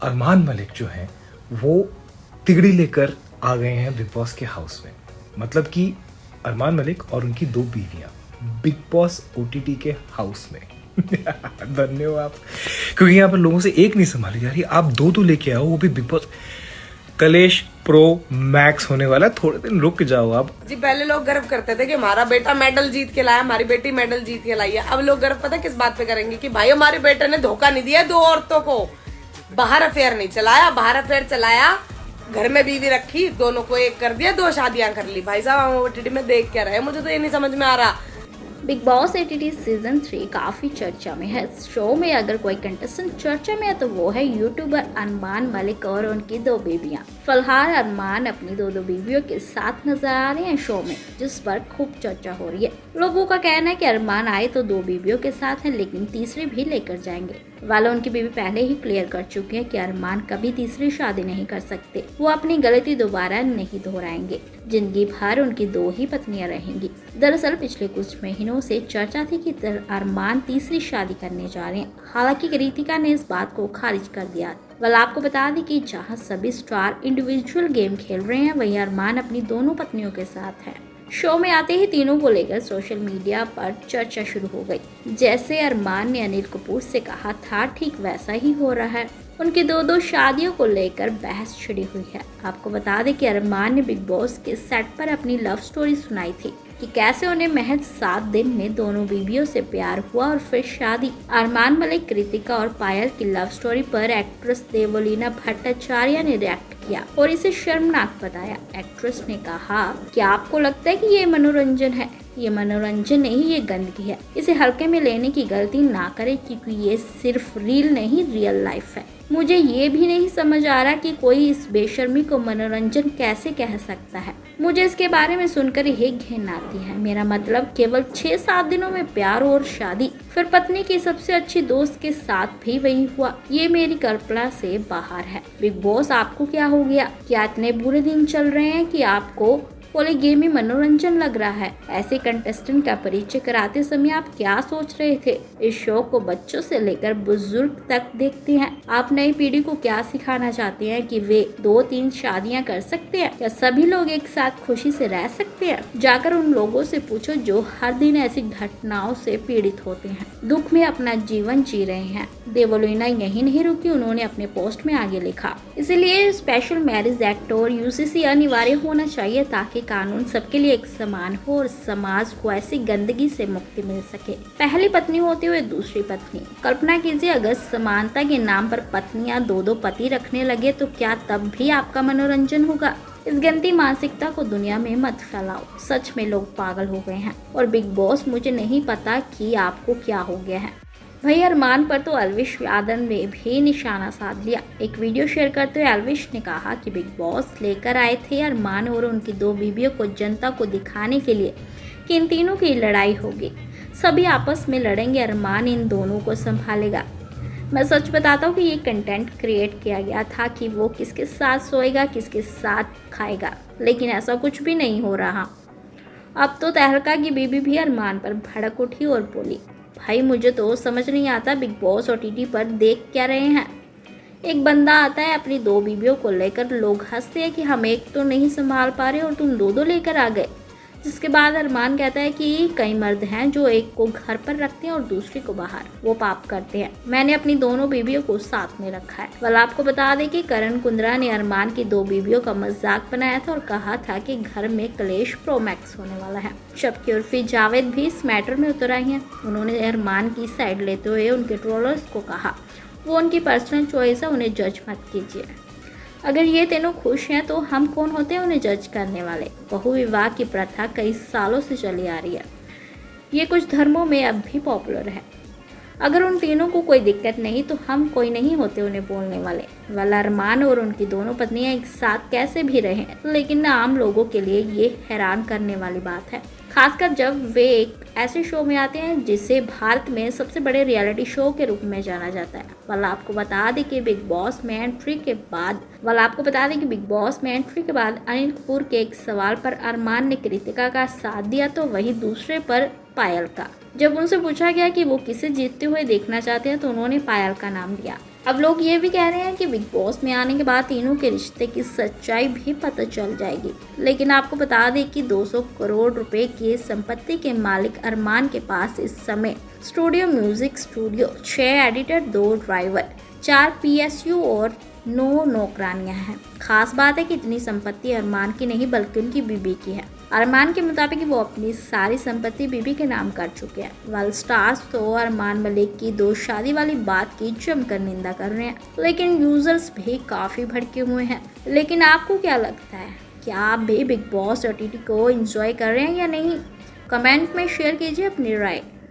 अरमान मलिक जो हैं वो तिगड़ी लेकर आ गए हैं बिग बॉस के हाउस में। मतलब कि अरमान मलिक और उनकी 2 बीवियां बिग बॉस ओटीटी के हाउस में। धन्य हो आप, क्योंकि यहाँ पर लोगों से एक नहीं संभाली जा रही, आप 2 तो लेके आओ, वो भी बिग बॉस। कलेश प्रो मैक्स होने वाला, थोड़े दिन रुक जाओ आप जी। पहले लोग गर्व करते थे कि हमारा बेटा मेडल जीत के लाया, हमारी बेटी मेडल जीत के लाई है। अब लोग गर्व पता किस बात पे करेंगे कि भाई हमारे बेटे ने धोखा नहीं दिया 2 औरतों को, बाहर अफेयर नहीं चलाया, बाहर अफेयर चलाया, घर में बीवी रखी, दोनों को एक कर दिया, 2 शादियां कर ली। भाई साहब हम ओटीटी में देख क्या रहे हैं, मुझे तो ये नहीं समझ में आ रहा। बिग बॉस ओटीटी सीजन 3 काफी चर्चा में है। इस शो में अगर कोई कंटेस्टेंट चर्चा में है तो वो है यूट्यूबर अरमान मलिक और उनकी 2 बीवियां। फिलहाल अरमान अपनी 2 बीवियों के साथ नजर आ रहे हैं शो में, जिस पर खूब चर्चा हो रही है। लोगों का कहना है कि अरमान आए तो 2 बीवियों के साथ हैं, लेकिन तीसरी भी लेकर जाएंगे। वाला उनकी बीवी पहले ही क्लियर कर चुकी है कि अरमान कभी तीसरी शादी नहीं कर सकते, वो अपनी गलती दोबारा नहीं दोहराएंगे। जिंदगी भर उनकी 2 ही पत्नियां रहेंगी। दरअसल पिछले कुछ महीनों से चर्चा थी कि अरमान तीसरी शादी करने जा रहे हैं। हालांकि कृतिका ने इस बात को खारिज कर दिया। वाला आपको बता दें कि जहां सभी स्टार इंडिविजुअल गेम खेल रहे हैं, वहीं अरमान अपनी दोनों पत्नियों के साथ है। शो में आते ही तीनों को लेकर सोशल मीडिया पर चर्चा शुरू हो गई। जैसे अरमान ने अनिल कपूर से कहा था, ठीक वैसा ही हो रहा है। उनकी 2 शादियों को लेकर बहस छिड़ी हुई है। आपको बता दें कि अरमान ने बिग बॉस के सेट पर अपनी लव स्टोरी सुनाई थी कि कैसे उन्हें महज 7 दिन में दोनों बीवियों से प्यार हुआ और फिर शादी। अरमान मलिक, कृतिका और पायल की लव स्टोरी पर एक्ट्रेस देवलीना भट्टाचार्य ने रिएक्ट किया और इसे शर्मनाक बताया। एक्ट्रेस ने कहा कि आपको लगता है कि ये मनोरंजन है, ये मनोरंजन नहीं, ये गंदगी है। इसे हल्के में लेने की गलती ना करें, क्योंकि ये सिर्फ रील नहीं, रियल लाइफ है। मुझे ये भी नहीं समझ आ रहा कि कोई इस बेशर्मी को मनोरंजन कैसे कह सकता है। मुझे इसके बारे में सुनकर यही घिन आती है। मेरा मतलब केवल 6-7 दिनों में प्यार और शादी, फिर पत्नी की सबसे अच्छी दोस्त के साथ भी वही हुआ। ये मेरी कल्पना से बाहर है। बिग बॉस आपको क्या हो गया? क्या इतने बुरे दिन चल रहे हैं कि आपको बोले गेम ही मनोरंजन लग रहा है? ऐसे कंटेस्टेंट का परिचय कराते समय आप क्या सोच रहे थे? इस शो को बच्चों से लेकर बुजुर्ग तक देखते हैं। आप नई पीढ़ी को क्या सिखाना चाहते हैं कि वे 2-3 शादियां कर सकते हैं? क्या सभी लोग एक साथ खुशी से रह सकते हैं? जाकर उन लोगों से पूछो जो हर दिन ऐसी घटनाओं से पीड़ित होते हैं, दुख में अपना जीवन जी रहे हैं। देवलीना यही नहीं रुकी, उन्होंने अपने पोस्ट में आगे लिखा, इसलिए स्पेशल मैरिज एक्ट और यूसीसी अनिवार्य होना चाहिए ताकि कानून सबके लिए एक समान हो और समाज को ऐसी गंदगी से मुक्ति मिल सके। पहली पत्नी होते हुए दूसरी पत्नी, कल्पना कीजिए अगर समानता के नाम पर पत्नियां 2 पति रखने लगे तो क्या तब भी आपका मनोरंजन होगा? इस गंदी मानसिकता को दुनिया में मत फैलाओ। सच में लोग पागल हो गए हैं। और बिग बॉस, मुझे नहीं पता कि आपको क्या हो गया है। वही अरमान पर तो अलविश यादव ने भी निशाना साध लिया। एक वीडियो शेयर करते हुए अलविश ने कहा कि बिग बॉस लेकर आए थे अरमान और उनकी 2 बीवियों को जनता को दिखाने के लिए कि इन तीनों की लड़ाई होगी, सभी आपस में लड़ेंगे, अरमान इन दोनों को संभालेगा। मैं सच बताता हूँ कि ये कंटेंट क्रिएट किया गया था कि वो किसके साथ सोएगा, किसके साथ खाएगा, लेकिन ऐसा कुछ भी नहीं हो रहा। अब तो तहलका की बीबी भी अरमान पर भड़क उठी और बोली, भाई मुझे तो समझ नहीं आता बिग बॉस ओटीटी पर देख क्या रहे हैं। एक बंदा आता है अपनी 2 बीवियों को लेकर, लोग हंसते हैं कि हम एक तो नहीं संभाल पा रहे और तुम 2 लेकर आ गए। जिसके बाद अरमान कहता है कि कई मर्द हैं जो एक को घर पर रखते हैं और दूसरी को बाहर, वो पाप करते हैं। मैंने अपनी दोनों बीवियों को साथ में रखा है। वाला आपको बता दें कि करण कुंद्रा ने अरमान की 2 बीवियों का मजाक बनाया था और कहा था कि घर में कलेश प्रो मैक्स होने वाला है। शब की उर्फी जावेद भी इस मैटर में उतर आई हैं। उन्होंने अरमान की साइड लेते हुए उनके ट्रोलर्स को कहा वो उनकी पर्सनल चॉइस है, उन्हें जज मत कीजिए। अगर ये तीनों खुश हैं तो हम कौन होते हैं उन्हें जज करने वाले। बहुविवाह की प्रथा कई सालों से चली आ रही है। ये कुछ धर्मों में अब भी पॉपुलर है। अगर उन तीनों को कोई दिक्कत नहीं तो हम कोई नहीं होते उन्हें बोलने वाले। वाला अरमान और उनकी दोनों पत्नियां एक साथ कैसे भी रहे, लेकिन आम लोगों के लिए ये हैरान करने वाली बात है, खासकर जब वे एक ऐसे शो में आते हैं जिसे भारत में सबसे बड़े रियलिटी शो के रूप में जाना जाता है। वाला आपको बता दें कि बिग बॉस में एंट्री के बाद अनिल कपूर के एक सवाल पर अरमान ने कृतिका का साथ दिया तो वही दूसरे पर पायल का। जब उनसे पूछा गया कि वो किसे जीतते हुए देखना चाहते हैं तो उन्होंने पायल का नाम दिया। अब लोग ये भी कह रहे हैं कि बिग बॉस में आने के बाद तीनों के रिश्ते की सच्चाई भी पता चल जाएगी। लेकिन आपको बता दें कि 200 करोड़ रुपए की संपत्ति के मालिक अरमान के पास इस समय studio music studio, 6 editor, 2 driver, 4 PSU और 9 नौकरानियां हैं। खास बात है कि इतनी संपत्ति अरमान की नहीं बल्कि उनकी बीबी की है। अरमान के मुताबिक वो अपनी सारी संपत्ति बीबी के नाम कर चुके हैं। वाल स्टार्स तो अरमान मलिक की 2 शादी वाली बात की जमकर निंदा कर रहे हैं, लेकिन यूजर्स भी काफी भड़के हुए हैं। लेकिन आपको क्या लगता है, क्या आप भी बिग बॉस OTT को एंजॉय कर रहे हैं या नहीं? कमेंट में शेयर कीजिए अपनी राय।